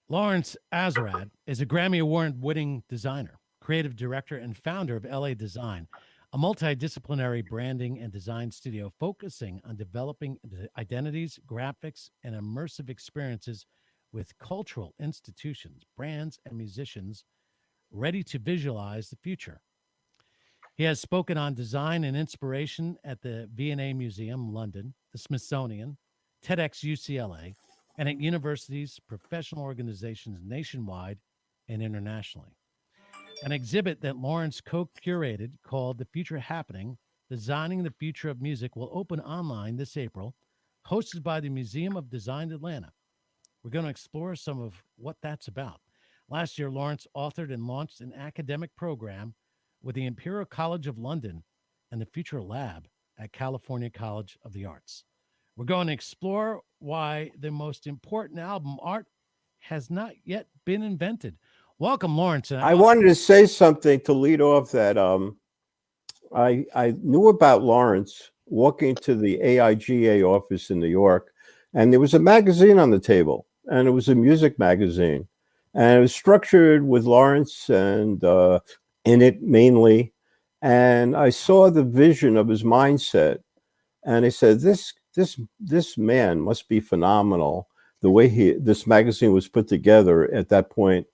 Lawrence Azerrad is a Grammy Award-winning designer, creative director, and founder of LA Design, a multidisciplinary branding and design studio focusing on developing the identities, graphics, and immersive experiences with cultural institutions, brands, and musicians ready to visualize the future. He has spoken on design and inspiration at the V&A Museum, London, the Smithsonian, TEDx UCLA, and at universities, professional organizations nationwide and internationally. An exhibit that Lawrence co curated called The Future Happening Designing the Future of Music will open online this April, hosted by the Museum of Design Atlanta. We're going to explore some of what that's about. Last year, Lawrence authored and launched an academic program with the Imperial College of London and the Future Lab at California College of the Arts. We're going to explore why the most important album art has not yet been invented. Welcome, Lawrence. I wanted to say something to lead off that I knew about Lawrence walking to the AIGA office in New York, and there was a magazine on the table, and it was a music magazine, and it was structured with Lawrence and in it mainly, and I saw the vision of his mindset, and I said, this man must be phenomenal. The way this magazine was put together at that point.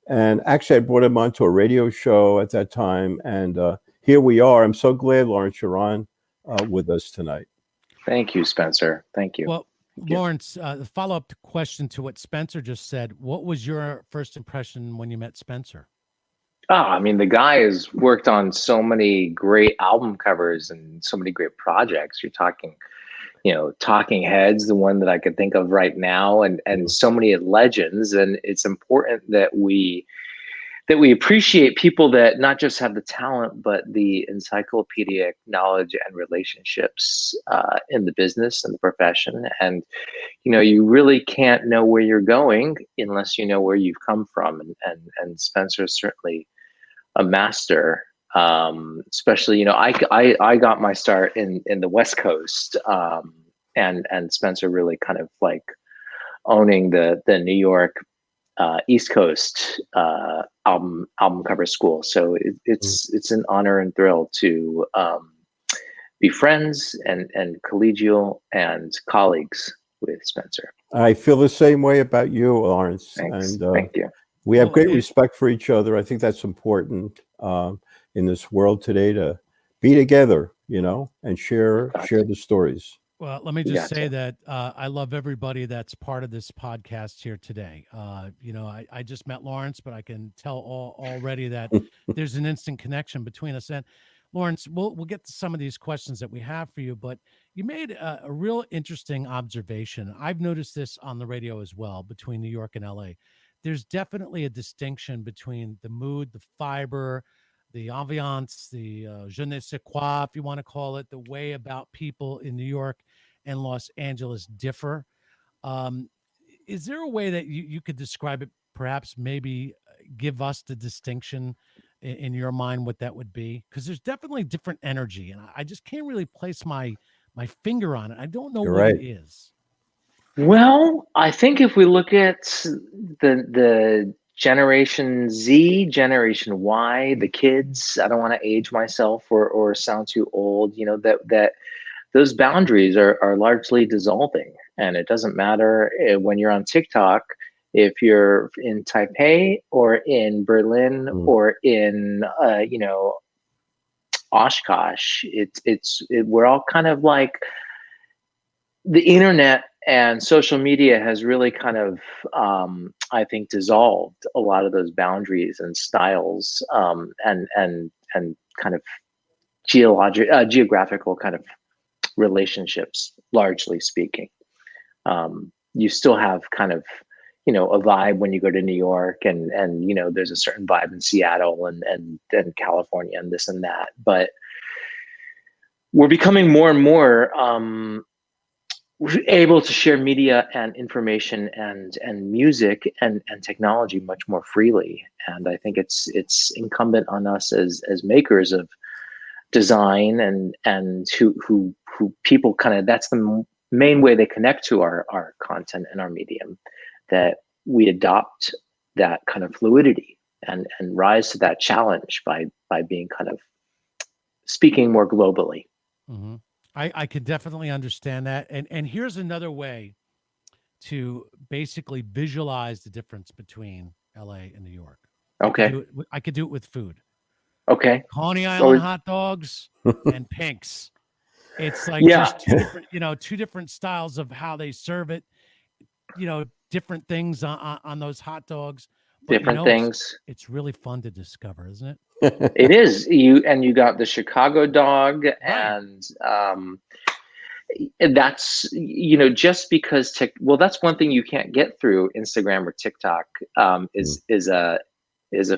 And actually, I brought him onto a radio show at that time, and here we are. I'm so glad, Lawrence, you're on with us tonight. Thank you, Spencer. Thank you. Well, Thank you. Lawrence, the follow-up question to what Spencer just said, what was your first impression when you met Spencer? Oh, I mean, the guy has worked on so many great album covers and so many great projects. You're talking, Talking Heads, the one that I could think of right now, and so many legends. And it's important that we appreciate people that not just have the talent, but the encyclopedic knowledge and relationships in the business and the profession. And, you really can't know where you're going unless you know where you've come from. And Spencer is certainly a master. Especially, I got my start in the West Coast, and Spencer really kind of like owning the New York East Coast album cover school. So it's an honor and thrill to be friends and collegial and colleagues with Spencer. I feel the same way about you, Lawrence. Thanks. And Thank you. we have great respect for each other. I think that's important in this world today, to be together, and share the stories. Well, let me just say that I love everybody that's part of this podcast here today. I just met Lawrence, but I can tell already that there's an instant connection between us. And Lawrence, we'll get to some of these questions that we have for you, but you made a real interesting observation. I've noticed this on the radio as well, between New York and LA. There's definitely a distinction between the mood, the fiber, the ambiance, the je ne sais quoi, if you want to call it, the way about people in New York and Los Angeles differ. Is there a way that you could describe it, perhaps maybe give us the distinction in your mind, what that would be? Because there's definitely different energy, and I just can't really place my finger on it. I don't know what it is. Well, I think if we look at the Generation Z, Generation Y, the kids, I don't want to age myself or sound too old, that those boundaries are largely dissolving. And it doesn't matter when you're on TikTok, if you're in Taipei or in Berlin or in, Oshkosh, we're all kind of like, the internet and social media has really kind of, I think, dissolved a lot of those boundaries and styles, and kind of geographical kind of relationships, largely speaking. You still have kind of, a vibe when you go to New York, and there's a certain vibe in Seattle and California and this and that. But we're becoming more and more we're able to share media and information and music and technology much more freely. And I think it's incumbent on us as makers of design and who people kind of, that's the main way they connect to our content and our medium, that we adopt that kind of fluidity and rise to that challenge by being kind of speaking more globally. Mm-hmm. I could definitely understand that. And here's another way to basically visualize the difference between LA and New York. Okay. I could do it with food. Okay. Coney So Island hot dogs and Pink's. It's like yeah, just two different styles of how they serve it. Different things on those hot dogs. But different things. it's really fun to discover, isn't it? It is. You got the Chicago dog, Right. and that's just because that's one thing you can't get through Instagram or TikTok, is a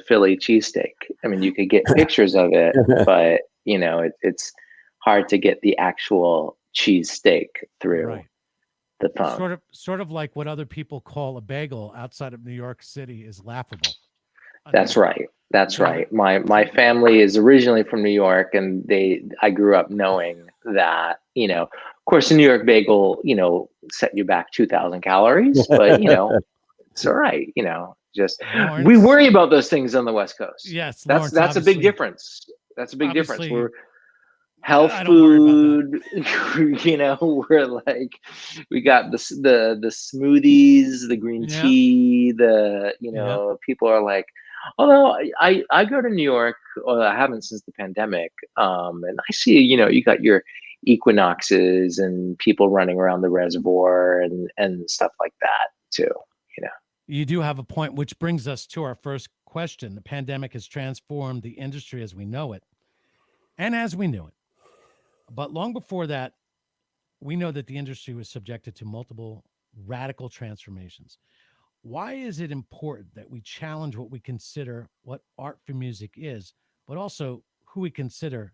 Philly cheesesteak. I mean, you could get pictures of it, but it's hard to get the actual cheesesteak through Right. the phone. Sort of like what other people call a bagel outside of New York City is laughable. That's right. That's right. My family is originally from New York, and I grew up knowing that, of course, a New York bagel, set you back 2,000 calories, but it's all right. Just Lawrence, we worry about those things on the West Coast. Yes, that's Lawrence, a big difference. That's a big difference. obviously, We're health I don't worry about food. We're like, we got the smoothies, the green Yeah. tea, Yeah. people are like, although I go to New York, or I haven't since the pandemic, and I see, you got your equinoxes and people running around the reservoir and stuff like that too. You do have a point, which brings us to our first question. The pandemic has transformed the industry as we know it and as we knew it. But long before that, we know that the industry was subjected to multiple radical transformations. Why is it important that we challenge what we consider what art for music is, but also who we consider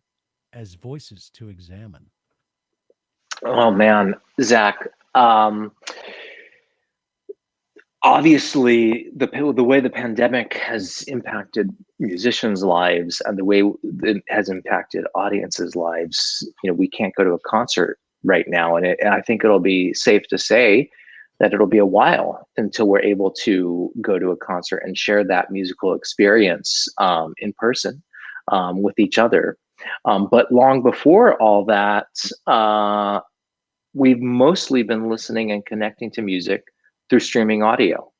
as voices to examine? Oh man, Zach. Obviously, the way the pandemic has impacted musicians' lives and the way it has impacted audiences' lives, we can't go to a concert right now, and I think it'll be safe to say that it'll be a while until we're able to go to a concert and share that musical experience in person with each other. But long before all that, we've mostly been listening and connecting to music through streaming audio.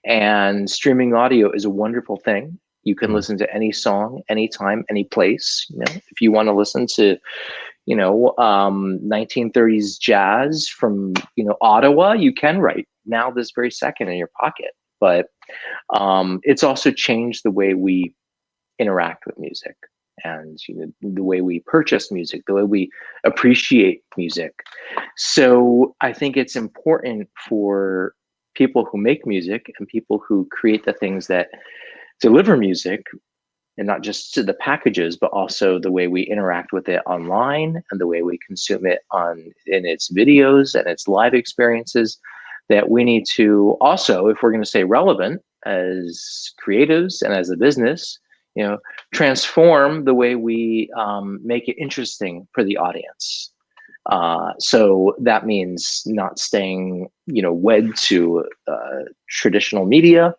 And streaming audio is a wonderful thing. You can listen to any song, anytime, any place. If you want to listen to, 1930s jazz from, Ottawa, you can right now this very second in your pocket. But it's also changed the way we interact with music, and the way we purchase music, the way we appreciate music. So I think it's important for people who make music and people who create the things that deliver music, and not just to the packages, but also the way we interact with it online and the way we consume it in its videos and its live experiences, that we need to also, if we're going to stay relevant as creatives and as a business, transform the way we make it interesting for the audience. So that means not staying, wed to traditional media.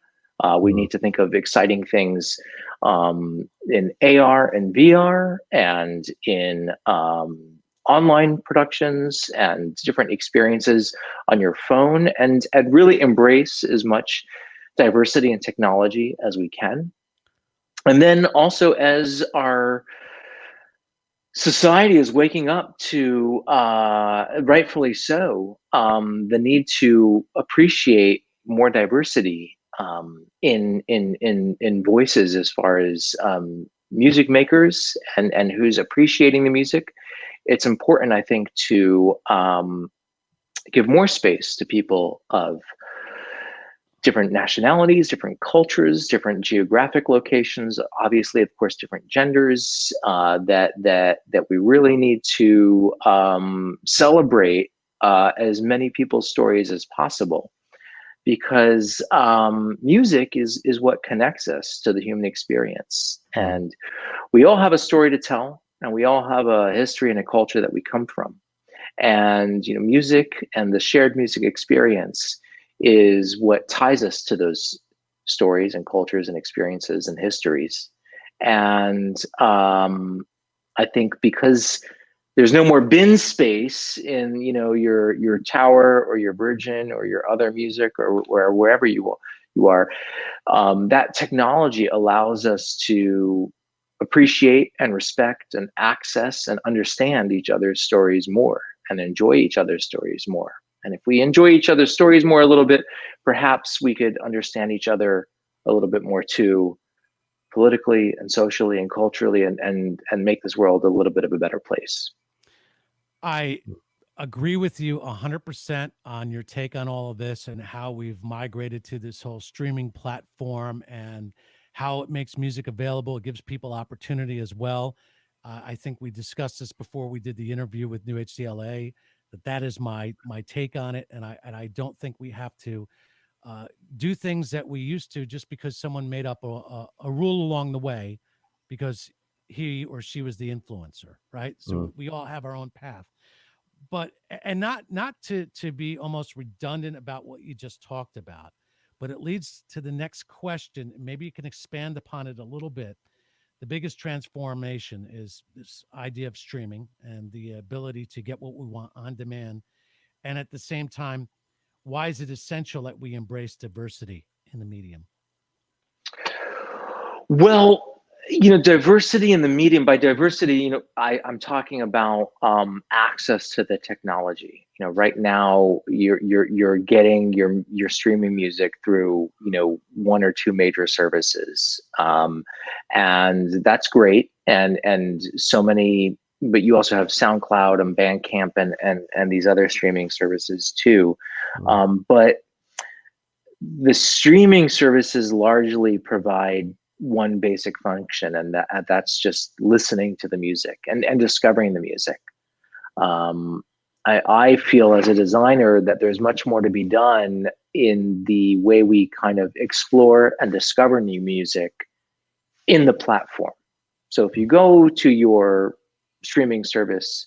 We need to think of exciting things in AR and VR and in online productions and different experiences on your phone, and really embrace as much diversity and technology as we can. And then also, as our society is waking up to, rightfully so, the need to appreciate more diversity in voices, as far as music makers and who's appreciating the music. It's important, I think, to give more space to people of different nationalities, different cultures, different geographic locations, obviously, of course, different genders, that we really need to celebrate as many people's stories as possible, because music is what connects us to the human experience. And we all have a story to tell, and we all have a history and a culture that we come from. And music and the shared music experience is what ties us to those stories and cultures and experiences and histories. And I think because there's no more bin space in, you know, your Tower or your Virgin or your other music or wherever you are, that technology allows us to appreciate and respect and access and understand each other's stories more and enjoy each other's stories more. And if we enjoy each other's stories more a little bit, perhaps we could understand each other a little bit more too, politically and socially and culturally, and make this world a little bit of a better place. I agree with you 100% on your take on all of this and how we've migrated to this whole streaming platform and how it makes music available. It gives people opportunity as well. I think we discussed this before we did the interview with New HDLA. That is my take on it, and I don't think we have to do things that we used to just because someone made up a rule along the way, because he or she was the influencer, right? So we all have our own path, but and not to be almost redundant about what you just talked about, but it leads to the next question. Maybe you can expand upon it a little bit. The biggest transformation is this idea of streaming and the ability to get what we want on demand, and at the same time, why is it essential that we embrace diversity in the medium? Well, you know, diversity in the medium, by diversity, you know, I'm talking about access to the technology. You know, right now you're getting your streaming music through, you know, one or two major services, and that's great. And so many, but you also have SoundCloud and Bandcamp and these other streaming services too. But the streaming services largely provide one basic function, and that's just listening to the music and discovering the music. I feel as a designer that there's much more to be done in the way we kind of explore and discover new music in the platform. So if you go to your streaming service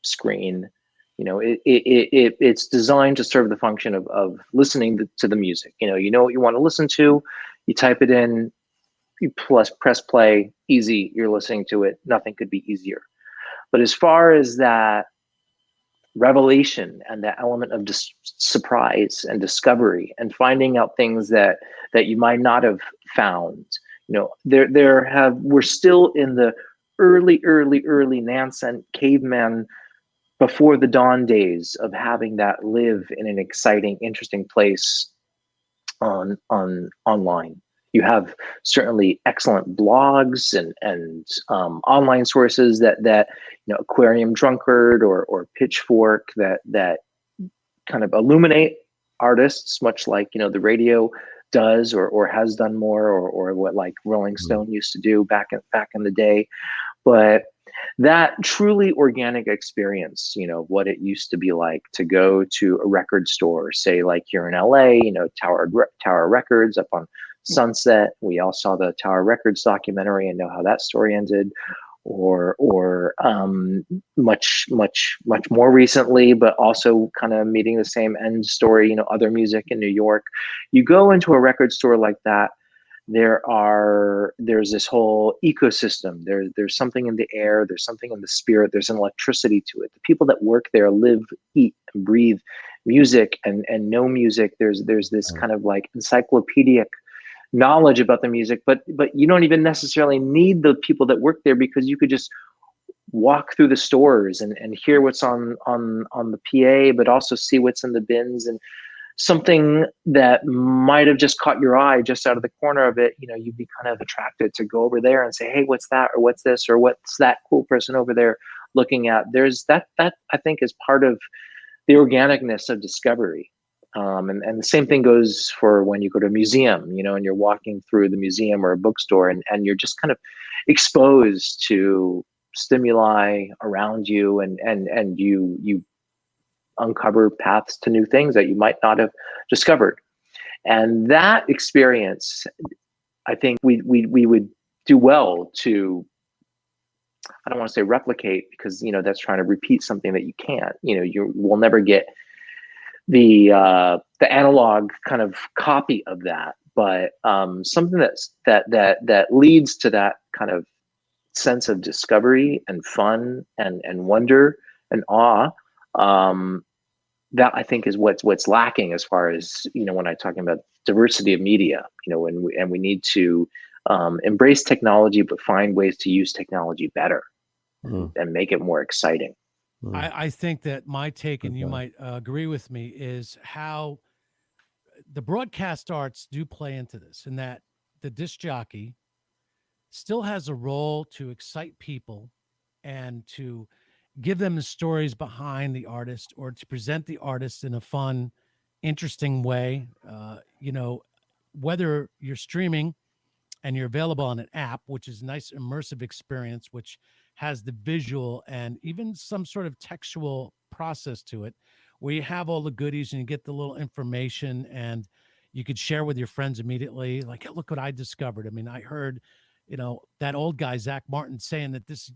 screen, you know, it's designed to serve the function of listening to the music. You know what you want to listen to, you type it in, you press play, easy, you're listening to it. Nothing could be easier. But as far as that revelation and that element of surprise and discovery and finding out things that you might not have found, you know, we're still in the early nascent caveman, before the dawn days of having that live in an exciting, interesting place online. You have certainly excellent blogs and online sources that you know, Aquarium Drunkard or Pitchfork that kind of illuminate artists, much like, you know, the radio does or has done more, or what like Rolling Stone used to do back in the day. But that truly organic experience, you know, what it used to be like to go to a record store, say like here in LA, you know, Tower Records up on Sunset. We all saw the Tower Records documentary and know how that story ended. Or much more recently, but also kind of meeting the same end story, you know, Other Music in New York. You go into a record store like that, there's this whole ecosystem. There's something in the air, there's something in the spirit, there's an electricity to it. The people that work there live, eat, and breathe music and know music. There's this kind of like encyclopedic knowledge about the music, but you don't even necessarily need the people that work there, because you could just walk through the stores and hear what's on the PA, but also see what's in the bins, and something that might have just caught your eye just out of the corner of it, you know, you'd be kind of attracted to go over there and say, hey, what's that, or what's this, or what's that cool person over there looking at. There's that I think is part of the organicness of discovery. And the same thing goes for when you go to a museum, you know, and you're walking through the museum or a bookstore, and you're just kind of exposed to stimuli around you, and you uncover paths to new things that you might not have discovered. And that experience, I think we would do well to, I don't want to say replicate, because, you know, that's trying to repeat something that you can't. You know, you will never get the analog kind of copy of that, but something that leads to that kind of sense of discovery and fun and wonder and awe. That I think is what's lacking as far as, when I'm talking about diversity of media, and we need to embrace technology, but find ways to use technology better and make it more exciting. I think that my take, and you Okay. might agree with me, is how the broadcast arts do play into this, and that the disc jockey still has a role to excite people and to give them the stories behind the artist, or to present the artist in a fun, interesting way. Whether you're streaming and you're available on an app, which is a nice immersive experience, which has the visual and even some sort of textual process to it, where you have all the goodies and you get the little information, and you could share with your friends immediately. Like, "Hey, look what I discovered." I mean, I heard, that old guy, Zach Martin, saying that this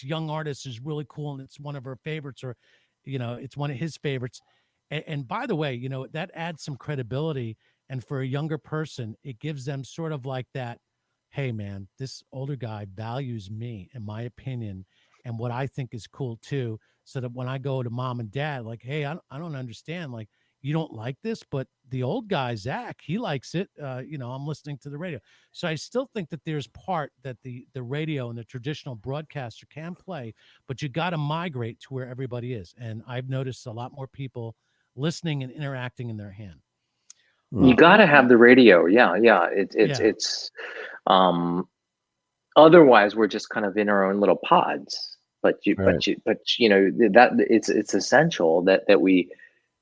young artist is really cool and it's one of her favorites, or, it's one of his favorites. And by the way, that adds some credibility. And for a younger person, it gives them sort of like that, hey man, this older guy values me and my opinion and what I think is cool too. So that when I go to mom and dad, like, hey, I don't understand. Like, you don't like this, but the old guy, Zach, he likes it. I'm listening to the radio. So I still think that there's part that the radio and the traditional broadcaster can play, but you got to migrate to where everybody is. And I've noticed a lot more people listening and interacting in their hand. You got to have the radio. Yeah. Yeah. It's um otherwise we're just kind of in our own little pods. Right. That it's essential that we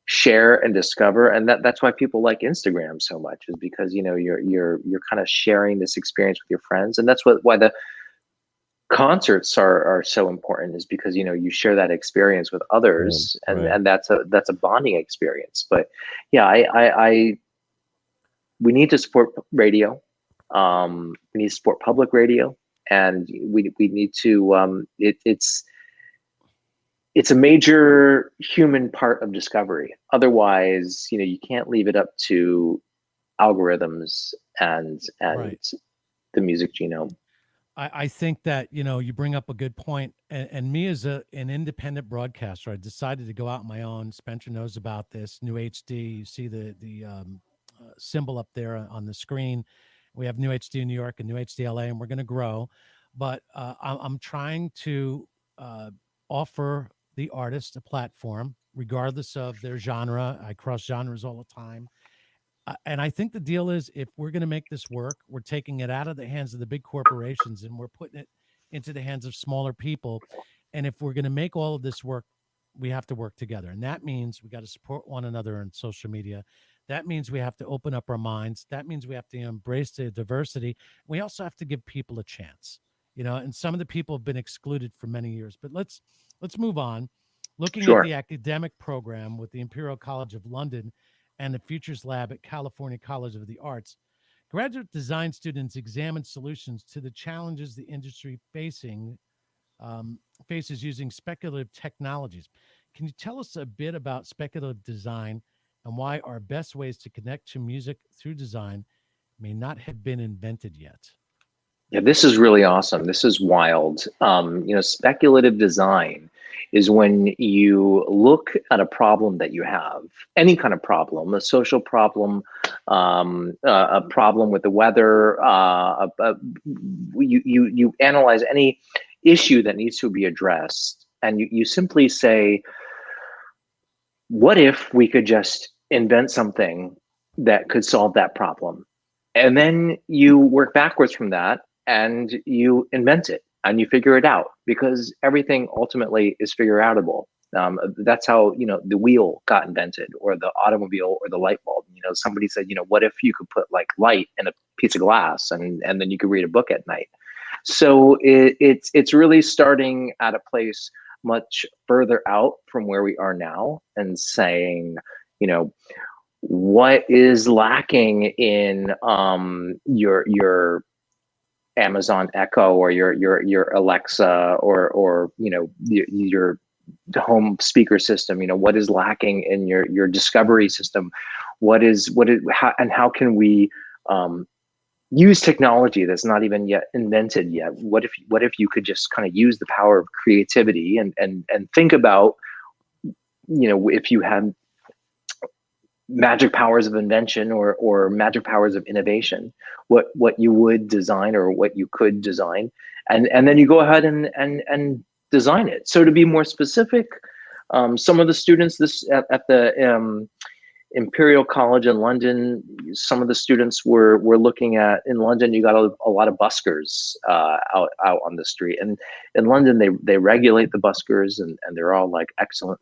share and discover, and that's why people like Instagram so much, is because you're kind of sharing this experience with your friends. And that's why the concerts are so important, is because you share that experience with others, and Right. that's a bonding experience. But yeah, I we need to support radio. We need to support public radio, and we need to it's a major human part of discovery. Otherwise, you can't leave it up to algorithms and Right. the music genome. I think that, you bring up a good point. And me as an independent broadcaster, I decided to go out on my own. Spencer knows about this. New HD, you see the symbol up there on the screen. We have New HD in New York and New HD LA, and we're going to grow. But I'm trying to offer the artist a platform, regardless of their genre. I cross genres all the time. And I think the deal is, if we're going to make this work, we're taking it out of the hands of the big corporations and we're putting it into the hands of smaller people. And if we're going to make all of this work, we have to work together. And that means we got to support one another on social media. That means we have to open up our minds. That means we have to embrace the diversity. We also have to give people a chance, and some of the people have been excluded for many years. But let's move on. Looking at Sure. the academic program with the Imperial College of London and the Futures Lab at California College of the Arts, graduate design students examine solutions to the challenges the industry faces using speculative technologies. Can you tell us a bit about speculative design and why our best ways to connect to music through design may not have been invented yet? Yeah, this is really awesome. This is wild. Speculative design is when you look at a problem that you have, any kind of problem, a social problem, a problem with the weather. You analyze any issue that needs to be addressed, and you simply say, what if we could just invent something that could solve that problem? And then you work backwards from that and you invent it and you figure it out, because everything ultimately is figure outable. That's how, the wheel got invented, or the automobile, or the light bulb. Somebody said, what if you could put like light in a piece of glass, and then you could read a book at night. So it's really starting at a place much further out from where we are now, and saying, you know, what is lacking in your Amazon Echo, or your Alexa, or your home speaker system? What is lacking in your discovery system? How can we use technology that's not even yet invented yet? What if you could just kind of use the power of creativity and think about, if you had magic powers of invention or magic powers of innovation, what you would design or what you could design, and then you go ahead and design it. So to be more specific, some of the students at the Imperial College in London, some of the students were looking at, in London, you got a lot of buskers out on the street. And in London, they regulate the buskers, and they're all like excellent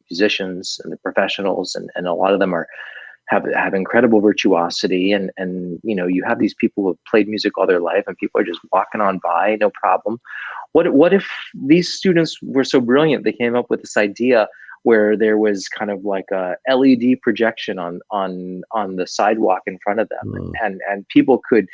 musicians and the professionals. And a lot of them have incredible virtuosity. And you have these people who have played music all their life, and people are just walking on by, no problem. What if these students were so brilliant, they came up with this idea where there was kind of like a LED projection on the sidewalk in front of them, and people could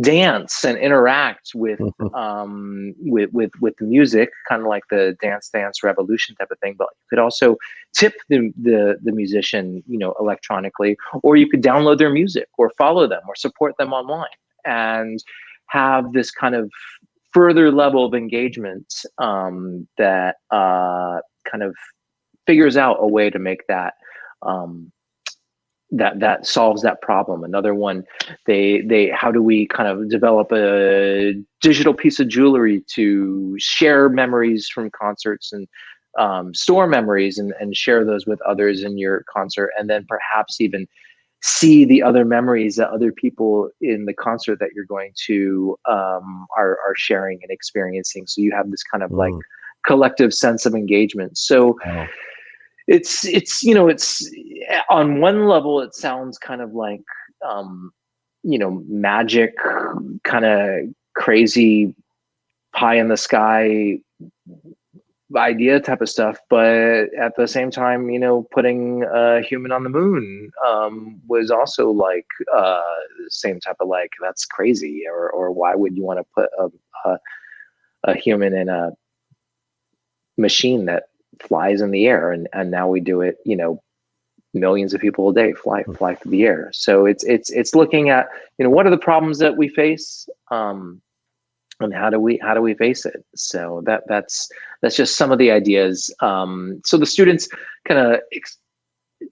dance and interact with the music, kind of like the Dance Revolution type of thing. But you could also tip the musician, electronically, or you could download their music or follow them or support them online and have this kind of further level of engagement that kind of figures out a way to make that that solves that problem. Another one, how do we kind of develop a digital piece of jewelry to share memories from concerts and store memories and share those with others in your concert, and then perhaps even see the other memories that other people in the concert that you're going to are sharing and experiencing. So you have this kind of like collective sense of engagement. So it's on one level, it sounds kind of like magic, kind of crazy pie in the sky idea type of stuff, but at the same time, putting a human on the moon was also like the same type of like, that's crazy, or why would you want to put a human in a machine that flies in the air? And now we do it, millions of people a day fly through the air. So it's looking at, what are the problems that we face, and how do we face it? So that's just some of the ideas. So the students kind of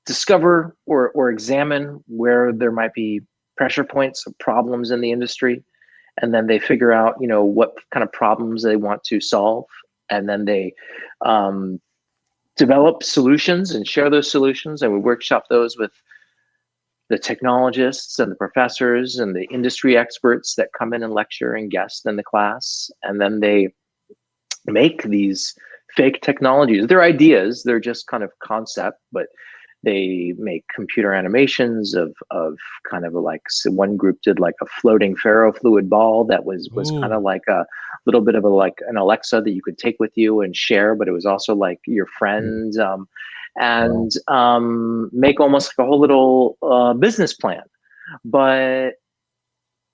discover or examine where there might be pressure points or problems in the industry, and then they figure out, what kind of problems they want to solve, and then they develop solutions and share those solutions, and we workshop those with the technologists and the professors and the industry experts that come in and lecture and guest in the class. And then they make these fake technologies. They're ideas, they're just kind of concept, but they make computer animations of kind of like, so one group did like a floating ferrofluid ball that was kind of like a little bit of like an Alexa that you could take with you and share, but it was also like your friend, and make almost like a whole little business plan. But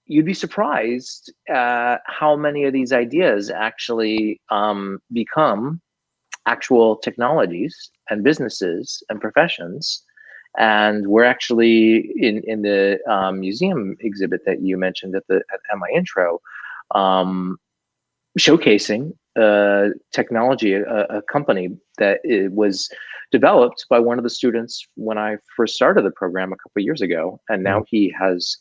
you'd be surprised how many of these ideas actually become actual technologies and businesses and professions. And we're actually in the museum exhibit that you mentioned at my intro, showcasing technology, a company that it was developed by one of the students when I first started the program a couple of years ago. And now he has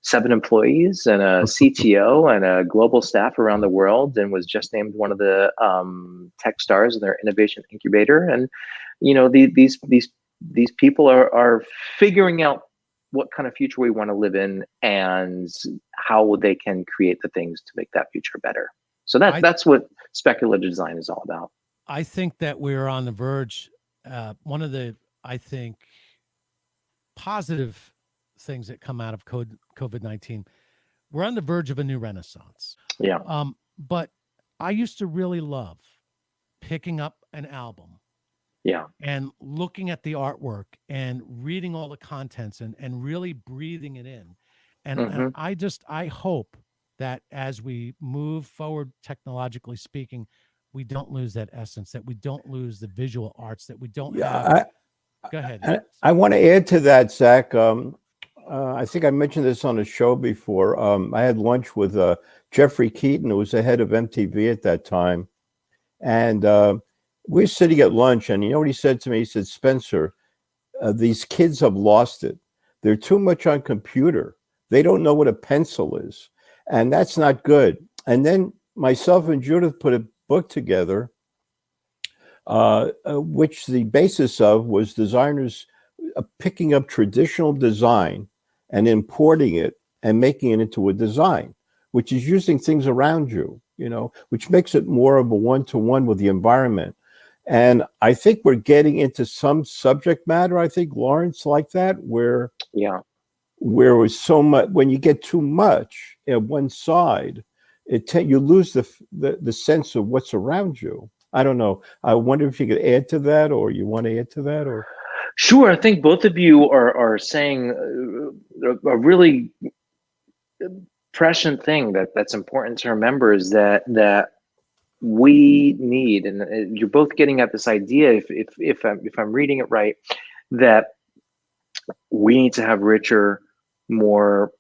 7 employees and a CTO and a global staff around the world, and was just named one of the tech stars in their innovation incubator. And these people are figuring out what kind of future we want to live in and how they can create the things to make that future better. So that's what speculative design is all about. I think that we're on the verge. One of the, I think, positive things that come out of COVID-19, we're on the verge of a new renaissance. Yeah. But I used to really love picking up an album, and looking at the artwork and reading all the contents and really breathing it in. And I hope that as we move forward, technologically speaking, we don't lose that essence, that we don't lose the visual arts, that we don't have. Yeah, Go ahead. I want to add to that, Zach. I think I mentioned this on a show before. I had lunch with Jeffrey Keaton, who was the head of MTV at that time. And we were sitting at lunch, and you know what he said to me? He said, Spencer, these kids have lost it. They're too much on computer. They don't know what a pencil is. And that's not good. And then myself and Judith put a book together, which the basis of was designers picking up traditional design and importing it and making it into a design, which is using things around you, you know, which makes it more of a one-to-one with the environment. And I think we're getting into some subject matter, I think, Lawrence, like that, where was so much, when you get too much at one side, you lose the sense of what's around you. I don't know. I wonder if you could add to that, or you want to add to that, or. Sure. I think both of you are saying a really prescient thing that's important to remember, is that we need, and you're both getting at this idea, if I'm reading it right, that we need to have richer, more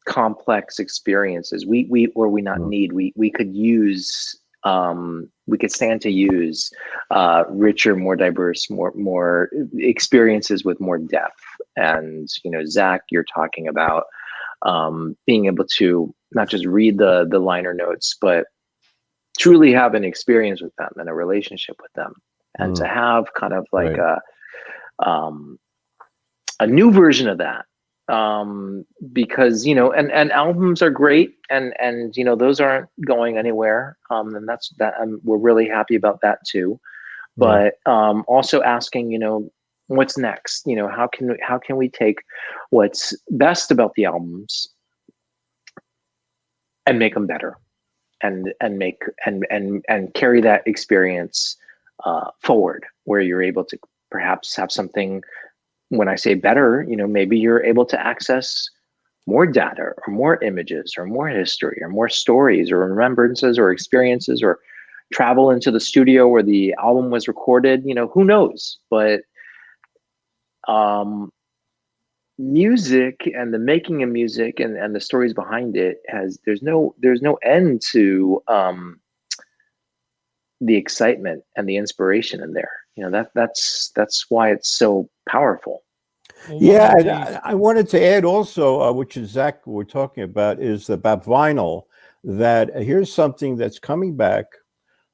complex experiences. We could use, we could stand to use richer, more diverse, more experiences with more depth. And you know, Zach, you're talking about being able to not just read the liner notes, but truly have an experience with them and a relationship with them, and to have kind of like a new version of that. Because, you know, and albums are great, and you know, those aren't going anywhere, and that's that, we're really happy about that too. But also asking, you know, what's next? You know, how can we take what's best about the albums and make them better, and carry that experience forward, where you're able to perhaps have something. When I say better, you know, maybe you're able to access more data or more images or more history or more stories or remembrances or experiences, or travel into the studio where the album was recorded. You know, who knows? But music and the making of music and the stories behind it there's no end to the excitement and the inspiration in there. You know, that's why it's so powerful. Well, Yeah, and I wanted to add also, which is Zach, we're talking about vinyl. That here's something that's coming back.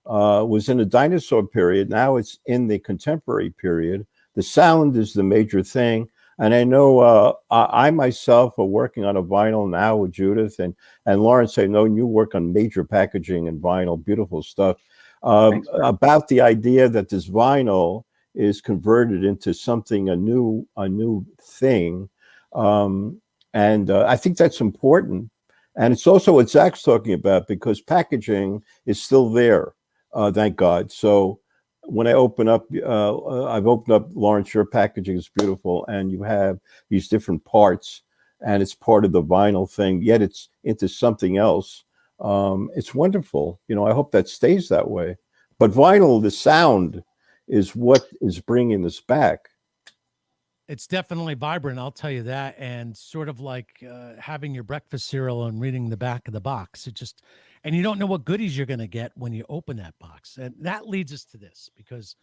Was in the dinosaur period. Now it's in the contemporary period. The sound is the major thing. And I know I myself are working on a vinyl now with Judith and Lawrence. I know you work on major packaging and vinyl, beautiful stuff. About the idea that this vinyl is converted into something, a new thing. And I think that's important. And it's also what Zach's talking about, because packaging is still there, thank God. So when I open up, I've opened up, Lawrence, your packaging is beautiful, and you have these different parts, and it's part of the vinyl thing, yet it's into something else. It's wonderful. You know, I hope that stays that way. But vinyl, the sound, is what is bringing this back. It's definitely vibrant, I'll tell you that. And sort of like having your breakfast cereal and reading the back of the box. And you don't know what goodies you're going to get when you open that box. And that leads us to this, because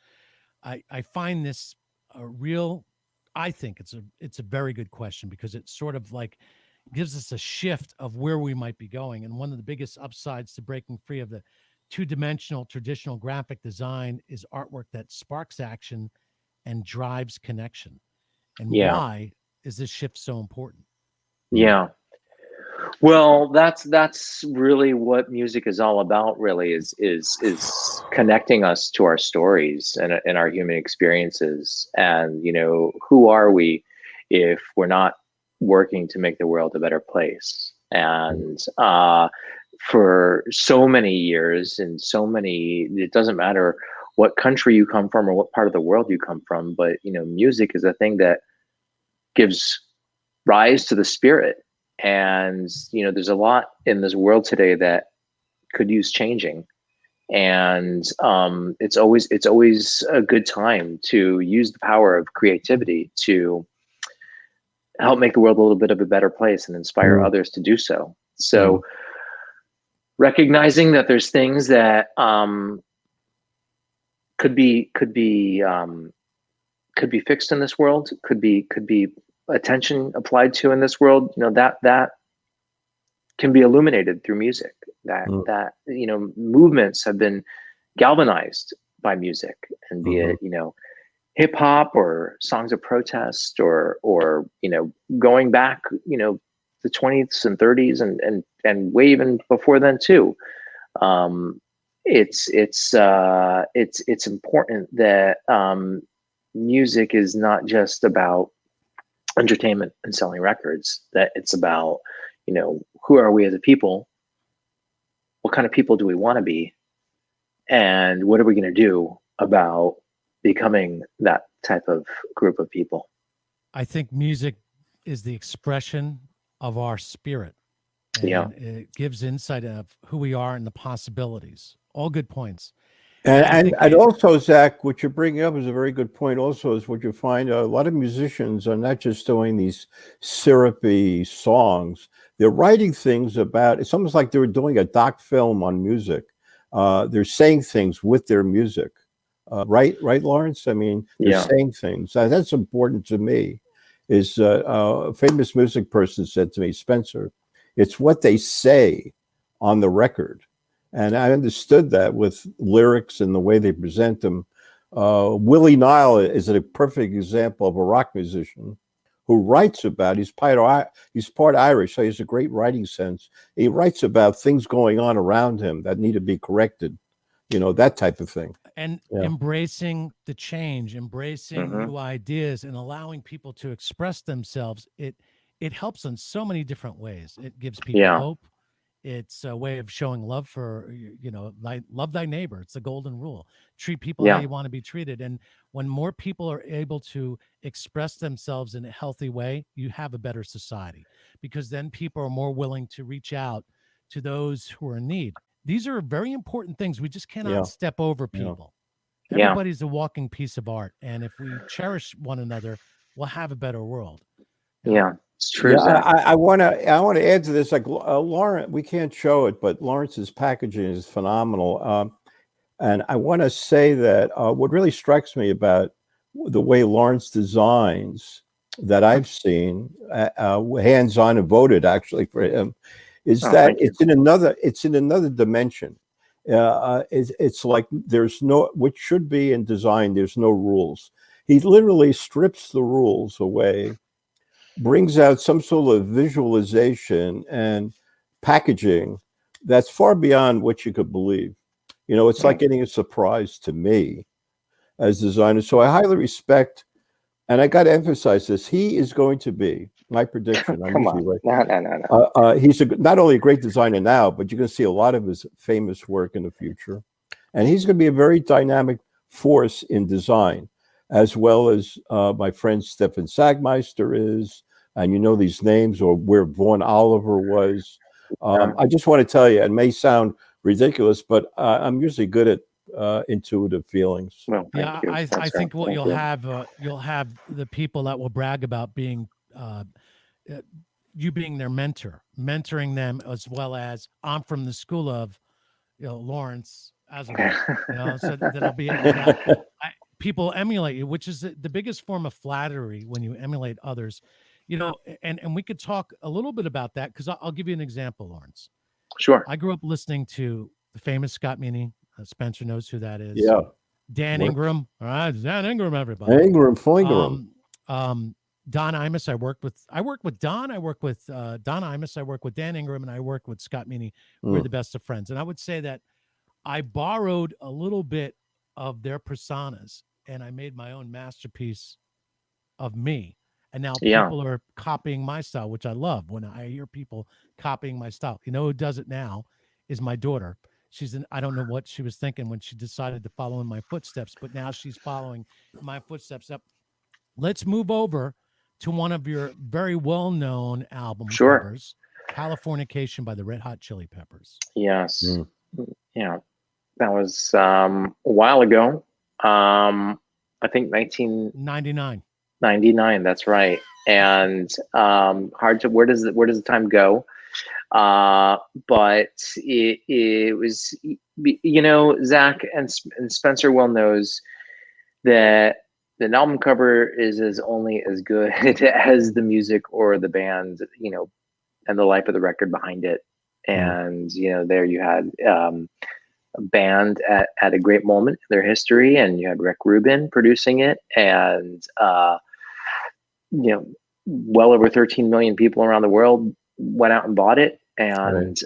I find this a real, I think it's a very good question, because it sort of like gives us a shift of where we might be going. And one of the biggest upsides to breaking free of the two-dimensional traditional graphic design is artwork that sparks action and drives connection. And why is this shift so important? Yeah. Well, that's really what music is all about, really, is connecting us to our stories and our human experiences. And, you know, who are we if we're not working to make the world a better place? And for so many years, and it doesn't matter what country you come from or what part of the world you come from, but, you know, music is a thing that gives rise to the spirit. And, you know, there's a lot in this world today that could use changing. And it's always a good time to use the power of creativity to help make the world a little bit of a better place and inspire others to do so. So recognizing that there's things that could be fixed in this world, could be attention applied to in this world, that can be illuminated through music. That movements have been galvanized by music, and be it hip hop or songs of protest, or going back the 20s and 30s and way even before then too. It's important that music is not just about entertainment and selling records, that it's about who are we as a people, what kind of people do we want to be, and what are we going to do about becoming that type of group of people. I think music is the expression of our spirit, and it gives insight of who we are and the possibilities. All good points. And also, Zach, what you're bringing up is a very good point. Also, is what you find a lot of musicians are not just doing these syrupy songs; they're writing things about. It's almost like they're doing a doc film on music. They're saying things with their music, right, Lawrence? I mean, they're saying things. That's important to me. Is a famous music person said to me, Spencer, it's what they say on the record. And I understood that with lyrics and the way they present them. Willie Nile is a perfect example of a rock musician who writes about, he's part Irish, so he has a great writing sense. He writes about things going on around him that need to be corrected, that type of thing. And embracing the change, embracing new ideas, and allowing people to express themselves, it helps in so many different ways. It gives people hope. It's a way of showing love for, love thy neighbor. It's the golden rule. Treat people how you want to be treated. And when more people are able to express themselves in a healthy way, you have a better society, because then people are more willing to reach out to those who are in need. These are very important things. We just cannot step over people. Everybody's a walking piece of art. And if we cherish one another, we'll have a better world. It's true. I want to add to this. Like Lawrence, we can't show it, but Lawrence's packaging is phenomenal. And I want to say that what really strikes me about the way Lawrence designs that I've seen, hands-on and voted actually for him, is that it's in another dimension. It's like there's no, which should be in design, there's no rules. He literally strips the rules away, brings out some sort of visualization and packaging that's far beyond what you could believe. It's like getting a surprise to me as designer. So I highly respect, and I got to emphasize this, he is going to be, my prediction. Come on. No. He's not only a great designer now, but you're going to see a lot of his famous work in the future. And he's going to be a very dynamic force in design, as well as my friend Stefan Sagmeister is, and these names, or where Vaughn Oliver was. I just want to tell you, it may sound ridiculous, but I'm usually good at intuitive feelings. Well, I think what you'll have the people that will brag about being you being their mentor, mentoring them, as well as I'm from the school of Lawrence Azerrad, so that'll be people emulate you, which is the biggest form of flattery when you emulate others, and we could talk a little bit about that, because I'll give you an example, Lawrence. Sure. I grew up listening to the famous Scott Meany. Spencer knows who that is. Yeah. Dan Ingram. All right, Dan Ingram, everybody. Ingram. Don Imus. I work with Don. I work with Don Imus. I work with Dan Ingram, and I work with Scott Meany. We're the best of friends. And I would say that I borrowed a little bit of their personas, and I made my own masterpiece of me. And now people are copying my style, which I love when I hear people copying my style. Who does it now is my daughter. I don't know what she was thinking when she decided to follow in my footsteps, but now she's following my footsteps up. Let's move over to one of your very well-known album covers, Californication by the Red Hot Chili Peppers. Yes. Yeah. That was a while ago. I think 1999. 99. That's right. And hard to where does the time go? But it was, you know, Zach and Spencer well knows that an album cover is as only as good as the music or the band, you know, and the life of the record behind it. And you know, there you had a band at a great moment in their history, and you had Rick Rubin producing it, and you know, well over 13 million people around the world went out and bought it. And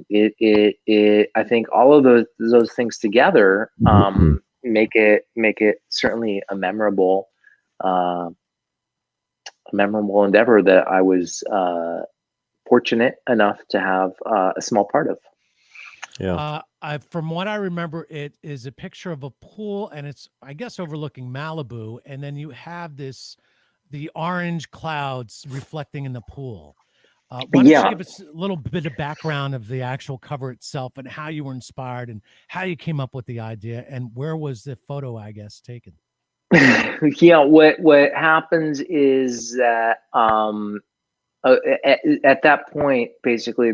it I think all of those things together make it certainly a memorable endeavor that I was fortunate enough to have a small part of. Yeah. From what I remember, it is a picture of a pool, and it's, I guess, overlooking Malibu, and then you have the orange clouds reflecting in the pool. Why don't you Yeah. give us a little bit of background of the actual cover itself and how you were inspired and how you came up with the idea, and where was the photo, I guess, taken? Yeah, what happens is that at that point, basically,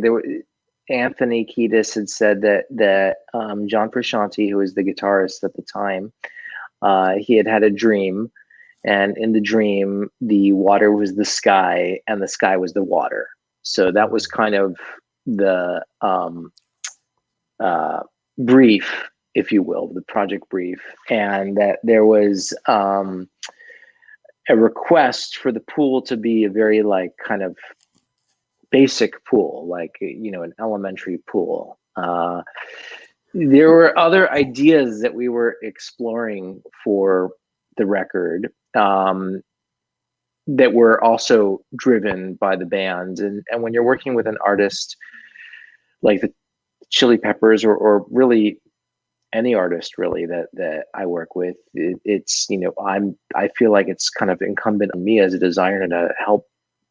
Anthony Kiedis had said that John Frusciante, who was the guitarist at the time, he had a dream, and in the dream, the water was the sky, and the sky was the water. So that was kind of the brief, if you will, the project brief, and that there was a request for the pool to be a very like kind of basic pool, like, you know, an elementary pool. There were other ideas that we were exploring for the record that were also driven by the band. And when you're working with an artist like the Chili Peppers, or really any artist really that I work with, it's, you know, I feel like it's kind of incumbent on me as a designer to help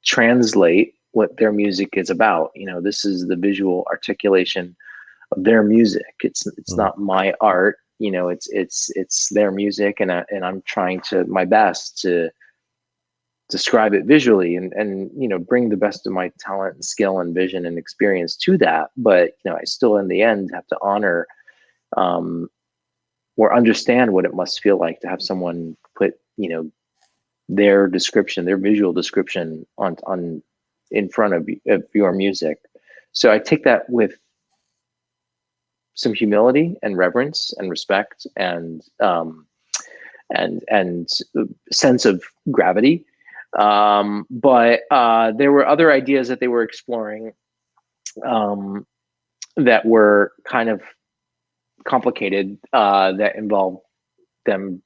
translate what their music is about. You know, this is the visual articulation of their music. It's not my art. You know, it's their music, and I'm trying to my best to describe it visually, and you know, bring the best of my talent and skill and vision and experience to that. But you know, I still in the end have to honor or understand what it must feel like to have someone put, you know, their description, their visual description on in front of your music. So I take that with some humility and reverence and respect and sense of gravity. But there were other ideas that they were exploring that were kind of complicated, that involved them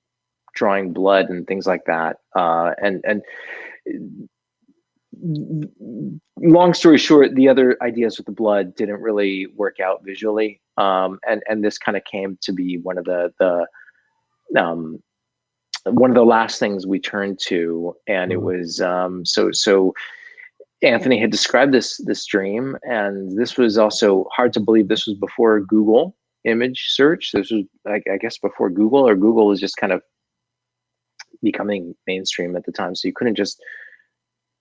drawing blood and things like that. And long story short, the other ideas with the blood didn't really work out visually. And this kind of came to be one of the last things we turned to. And it was, so Anthony had described this dream, and this was also hard to believe. This was before Google image search. This was, I guess, before Google, or Google was just kind of becoming mainstream at the time. So you couldn't just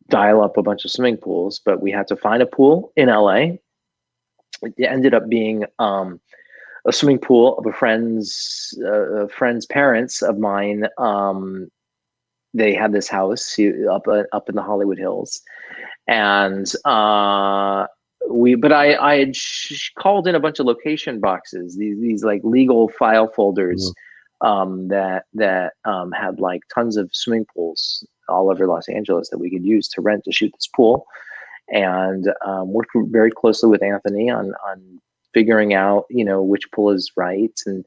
dial up a bunch of swimming pools, but we had to find a pool in LA. It ended up being a swimming pool of a friend's parents of mine. They had this house up in the Hollywood Hills, and I had called in a bunch of location boxes, these like legal file folders that had like tons of swimming pools all over Los Angeles that we could use to rent to shoot this pool, and worked very closely with Anthony on figuring out, you know, which pool is right. And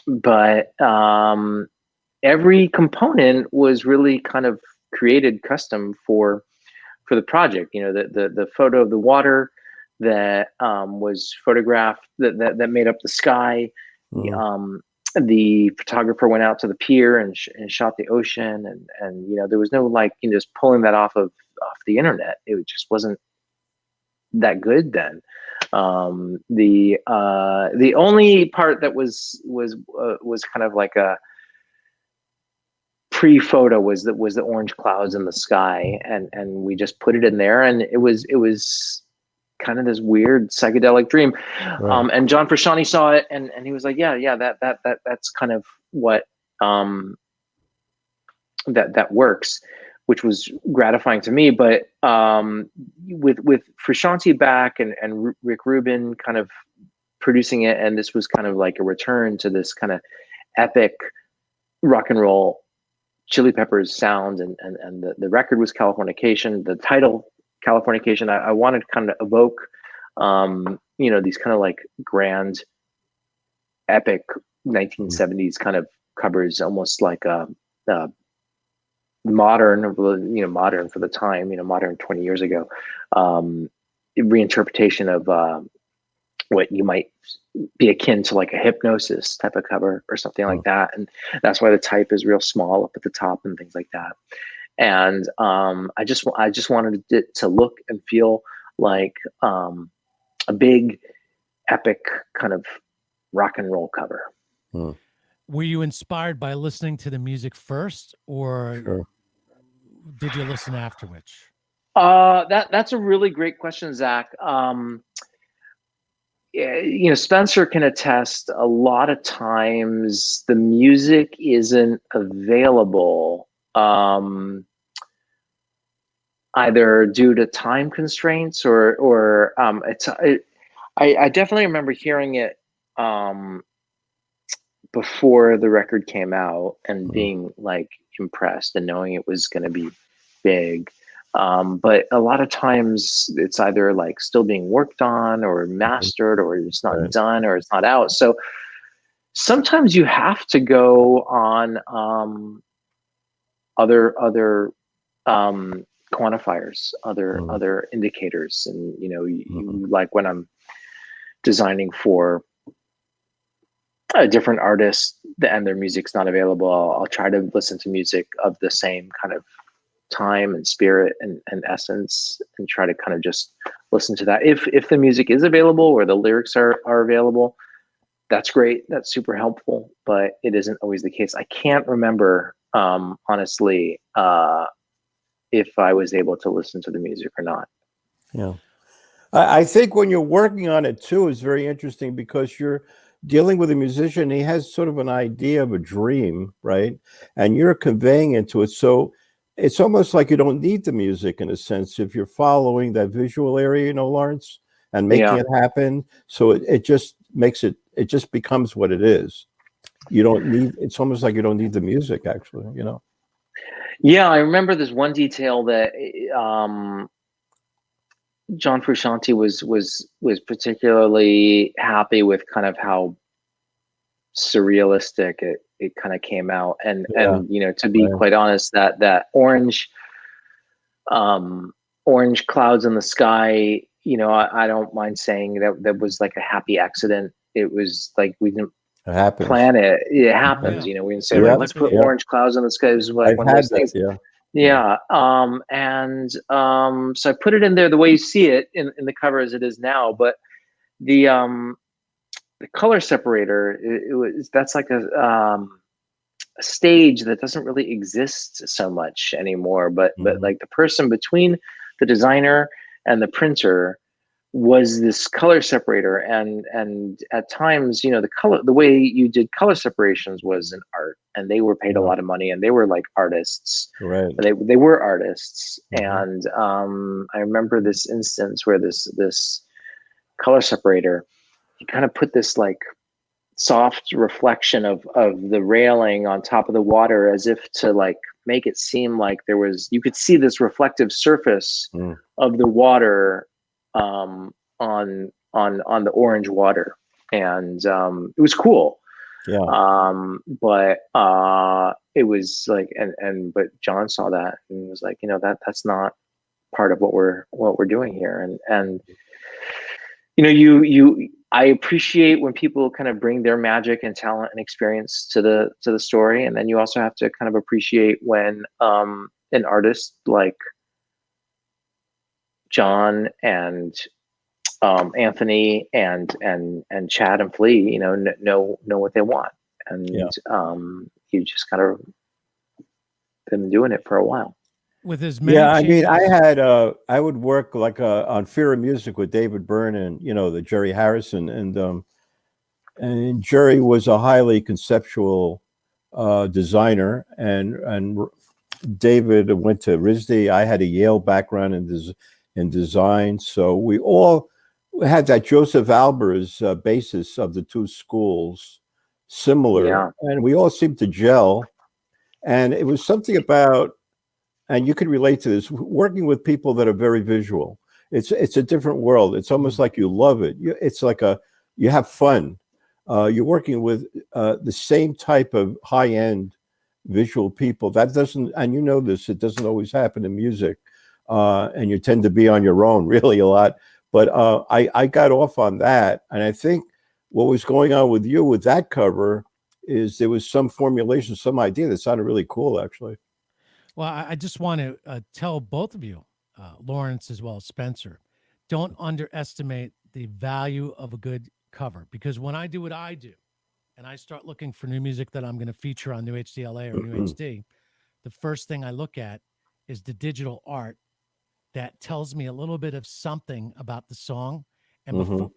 but every component was really kind of created custom for the project. You know, the photo of the water that was photographed, that made up the sky. The photographer went out to the pier and shot the ocean, and you know, there was no like, you know, just pulling that off the internet. It just wasn't that good then. The only part that was kind of like a pre-photo was the orange clouds in the sky, and we just put it in there, and it was kind of this weird psychedelic dream. Right. And John Frusciante saw it, and he was like, yeah, that's kind of what that works, which was gratifying to me. But with Frusciante back and Rick Rubin kind of producing it, and this was kind of like a return to this kind of epic rock and roll Chili Peppers sound, and the record was Californication. The title Californication, I wanted to kind of evoke these kind of like grand epic 1970s kind of covers, almost like a modern for the time, modern 20 years ago, reinterpretation of what you might be akin to like a Hypnosis type of cover or something like that. And that's why the type is real small up at the top and things like that. And I just wanted it to look and feel like a big epic kind of rock and roll cover. Were you inspired by listening to the music first, or Sure. did you listen after which? That's a really great question, Zach. Spencer can attest, a lot of times the music isn't available, either due to time constraints or I definitely remember hearing it before the record came out and being like impressed and knowing it was going to be big. But a lot of times it's either like still being worked on or mastered, or it's not done, or it's not out. So sometimes you have to go on other quantifiers, other indicators. And you, like when I'm designing for a different artist and their music's not available, I'll try to listen to music of the same kind of time and spirit and essence, and try to kind of just listen to that. If the music is available or the lyrics are available, that's great, that's super helpful, but it isn't always the case. I can't remember honestly if I was able to listen to the music or not. Yeah, I think when you're working on it too is very interesting, because you're dealing with a musician. He has sort of an idea of a dream, right? And you're conveying it to it. So it's almost like you don't need the music in a sense if you're following that visual area, Lawrence, and making it happen. So it just makes it just becomes what it is. You don't need, it's almost like you don't need the music, actually, Yeah, I remember there's one detail that John Frusciante was particularly happy with, kind of how surrealistic it kind of came out, and to be quite honest, that orange clouds in the sky, I don't mind saying that was like a happy accident. It was like we didn't plan it. It happens. We didn't say, like, let's put orange clouds in the sky. It was like one of those things. So I put it in there the way you see it in the cover as it is now, but the color separator, that's like a stage that doesn't really exist so much anymore, but like the person between the designer and the printer was this color separator, and at times, the way you did color separations was an art, and they were paid a lot of money, and they were like artists, right? They were artists. And I remember this instance where this color separator, he kind of put this like soft reflection of the railing on top of the water, as if to like make it seem like you could see this reflective surface of the water on the orange water, and it was cool. But it was like, but John saw that and was like, that's not part of what we're doing here. And I appreciate when people kind of bring their magic and talent and experience to the story, and then you also have to kind of appreciate when an artist like John and Anthony and Chad and Flea, you know what they want, and Yeah. you just kind of been doing it for a while. With as many Yeah, I mean, changes. I would work like on Fear of Music with David Byrne and the Jerry Harrison, and Jerry was a highly conceptual designer, and David went to RISD. I had a Yale background in design, so we all had that Joseph Albers basis of the two schools similar, Yeah. and we all seemed to gel. And it was something about, and you can relate to this, working with people that are very visual. It's a different world. It's almost like you love it. It's like you have fun. You're working with the same type of high end visual people. That doesn't, and you know this, it doesn't always happen in music, and you tend to be on your own really a lot. But I got off on that, and I think what was going on with you with that cover is there was some formulation, some idea that sounded really cool, actually. Well, I just want to tell both of you, Lawrence as well as Spencer, don't underestimate the value of a good cover, because when I do what I do and I start looking for new music that I'm going to feature on New HDLA or New HD, the first thing I look at is the digital art that tells me a little bit of something about the song. And before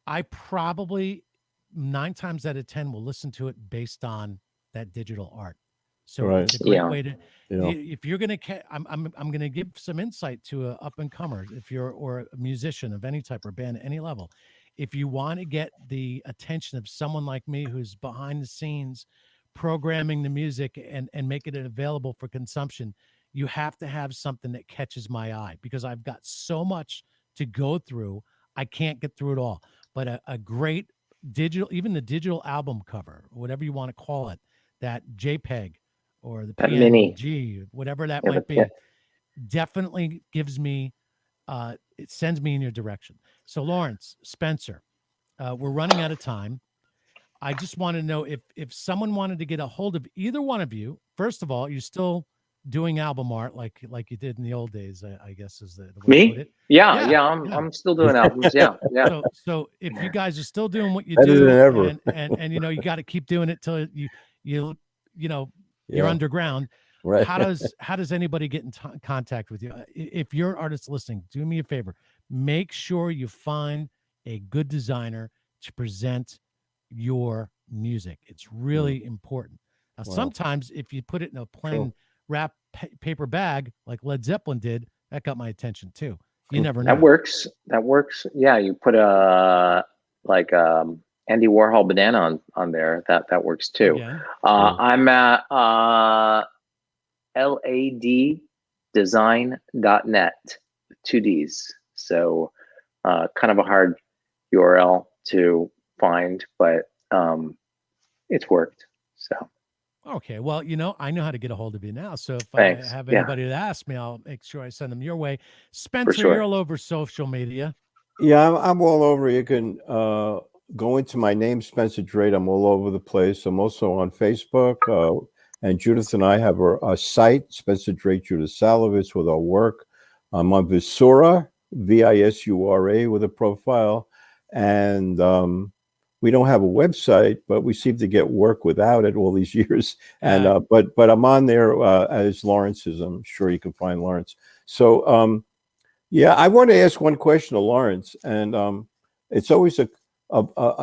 I probably 9 times out of 10 will listen to it based on that digital art. So Right. it's a great Yeah. way to, Yeah. if you're going to, I'm going to give some insight to a up and comer, if you're, or a musician of any type or band at any level. If you want to get the attention of someone like me, who's behind the scenes programming the music and making it available for consumption, you have to have something that catches my eye, because I've got so much to go through. I can't get through it all. But a great digital, even the digital album cover, whatever you want to call it, that JPEG or the That mini. PNG, whatever that Yeah, might be, definitely gives me, it sends me in your direction. So Lawrence, Spencer, we're running out of time. I just want to know if someone wanted to get a hold of either one of you. First of all, you're still doing album art like you did in the old days, I guess is the way to put Me? it. Yeah, Yeah, yeah. yeah. I'm still doing albums. Yeah, yeah. So if you guys are still doing what you Better than do, ever. and you got to keep doing it till you you know you're Yeah. underground. Right. How does anybody get in contact with you? If you're an artist listening, do me a favor. Make sure you find a good designer to present your music. It's really important. Now, Wow. sometimes if you put it in a plain True. wrap paper bag like Led Zeppelin did, that got my attention too. You never That know. works. That works. Yeah, you put a like Andy Warhol banana on there. That works too. Again, Yeah. I'm at laddesign.net, 2Ds. So kind of a hard URL to find, but it's worked. So okay. Well, I know how to get a hold of you now. So if I thanks. have Yeah, anybody to ask me, I'll make sure I send them your way. for Spencer, you're sure. all over social media. Yeah, I'm all over. You can go into my name, Spencer Drate. I'm all over the place. I'm also on Facebook. And Judith and I have a site, Spencer Drate, Judith Salovitz, with our work. I'm on Visura, Visura, with a profile. And we don't have a website, but we seem to get work without it all these years. And but I'm on there as Lawrence's. I'm sure you can find Lawrence. So yeah, I want to ask one question to Lawrence, and it's always a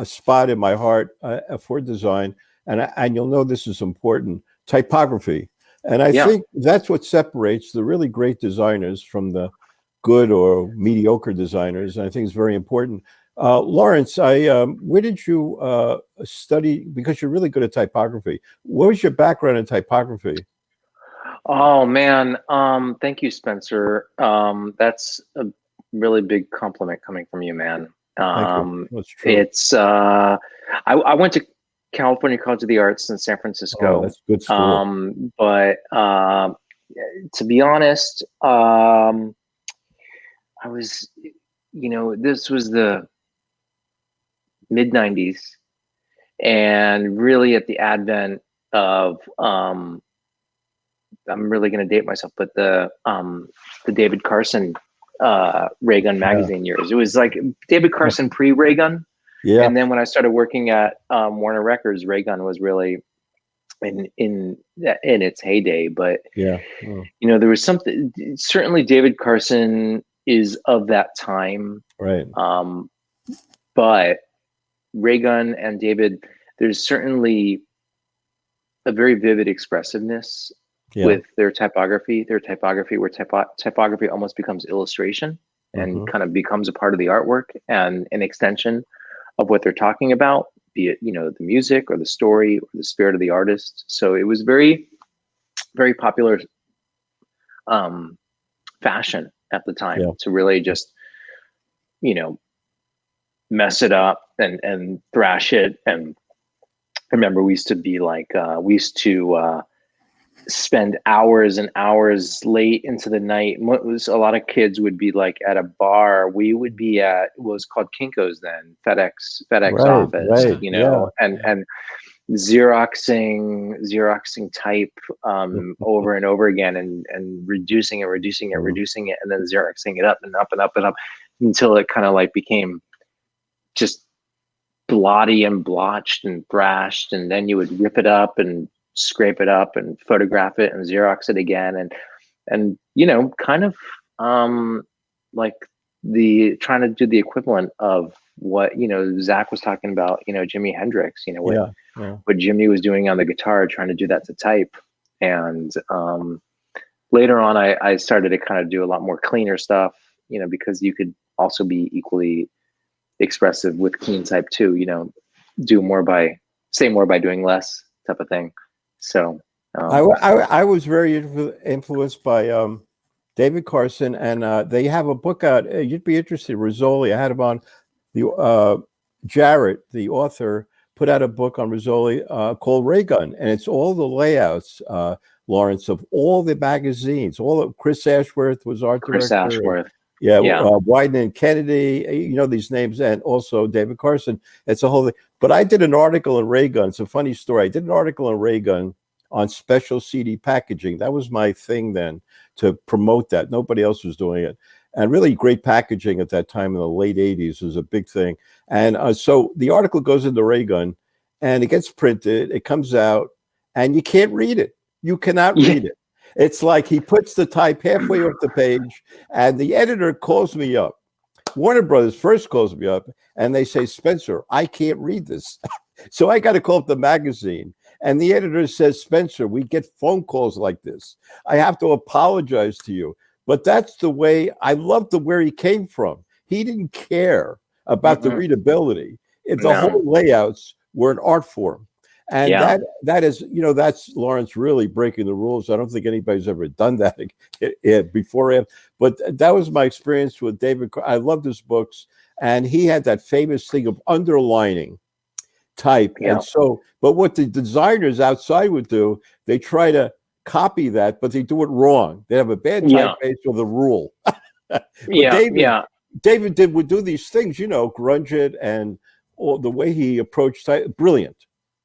spot in my heart for design, and you'll know this is important. Typography, and I Yeah. think that's what separates the really great designers from the good or mediocre designers. And I think it's very important. Lawrence, where did you study? Because you're really good at typography. What was your background in typography? Oh man. Thank you, Spencer. That's a really big compliment coming from you, man. Thank you. That's true. It's I went to California College of the Arts in San Oh, Francisco. that's a good school. But to be honest, I was, this was the mid 90s, and really at the advent of I'm really going to date myself, but the David Carson Raygun magazine years. It was like David Carson pre-Raygun. Yeah. And then when I started working at Warner Records, Raygun was really in its heyday. But Yeah. you know, there was something. Certainly, David Carson is of that time. Right. But Raygun and David, there's certainly a very vivid expressiveness with their typography. Their typography, where typography almost becomes illustration and kind of becomes a part of the artwork and an extension of what they're talking about, be it, you know, the music or the story or the spirit of the artist. So it was very, very popular fashion at the time to really just, you know, mess it up and thrash it. And I remember we used to be like, we used to spend hours and hours late into the night. What was a lot of kids would be like at a bar. We would be at what was called Kinko's then, FedEx office, you know, and Xeroxing type over and over again, and reducing it, and then Xeroxing it up and up and up and up until it kind of like became just blotty and blotched and thrashed, and then you would rip it up and scrape it up and photograph it and Xerox it again, and you know, kind of like trying to do the equivalent of what, you know, Zach was talking about, you know, Jimi Hendrix, you know, what Jimmy was doing on the guitar, trying to do that to type. And later on, I started to kind of do a lot more cleaner stuff, you know, because you could also be equally expressive with clean type too, you know, say more by doing less type of thing. So I was very influenced by David Carson, and they have a book out. You'd be interested, Rizzoli. I had him on. The Jarrett, the author, put out a book on Rizzoli called Raygun, and it's all the layouts, Lawrence, of all the magazines. Chris Ashworth was art director. Chris Ashworth. Wyden and Kennedy, you know these names, and also David Carson. It's a whole thing. But I did an article in Raygun. It's a funny story. I did an article in Raygun on special CD packaging. That was my thing then, to promote that. Nobody else was doing it. And really great packaging at that time in the late 80s was a big thing. And so the article goes into Raygun, and it gets printed. It comes out, and you can't read it. You cannot read it. It's like he puts the type halfway off the page, and the editor calls me up. Warner Brothers first calls me up, and they say, Spencer, I can't read this. So I got to call up the magazine. And the editor says, Spencer, we get phone calls like this. I have to apologize to you. But that's the way. I loved where he came from. He didn't care about the readability. The whole layouts were an art form. And that is, you know, that's Lawrence really breaking the rules. I don't think anybody's ever done that before him. But that was my experience with David. I loved his books. And he had that famous thing of underlining type. And so, but what the designers outside would do, they try to copy that, but they do it wrong. They have a bad typeface with a rule. David would do these things, you know, grunge it, and all the way he approached type, brilliant.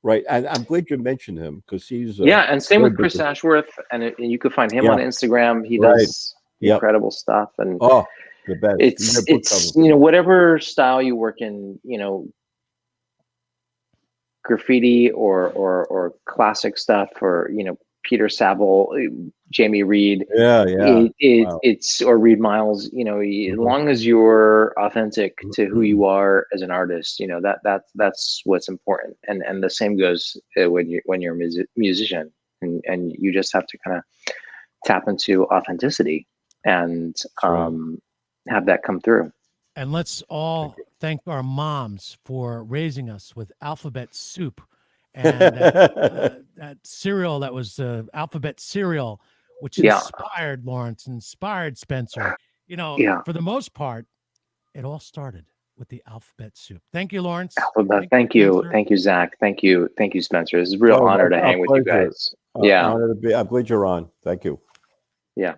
Right. And I'm glad you mentioned him, because he's and same with Chris Ashworth, and you can find him on Instagram. He does incredible stuff, and the best. It's you know, whatever style you work in, you know, graffiti or classic stuff, or, you know, Peter Saville, Jamie Reed, it's or Reed Miles, you know, as long as you're authentic to who you are as an artist, you know, that's what's important. And the same goes when you're a musician, and you just have to kind of tap into authenticity and have that come through. And let's all thank our moms for raising us with alphabet soup and that cereal that was alphabet cereal, which inspired Lawrence, inspired Spencer. You know, for the most part, it all started with the alphabet soup. Thank you, Lawrence. Thank you, Zach. Thank you, Spencer. It's a real honor to hang with you guys. Honor to be. I'm glad you're on. Thank you. Yeah.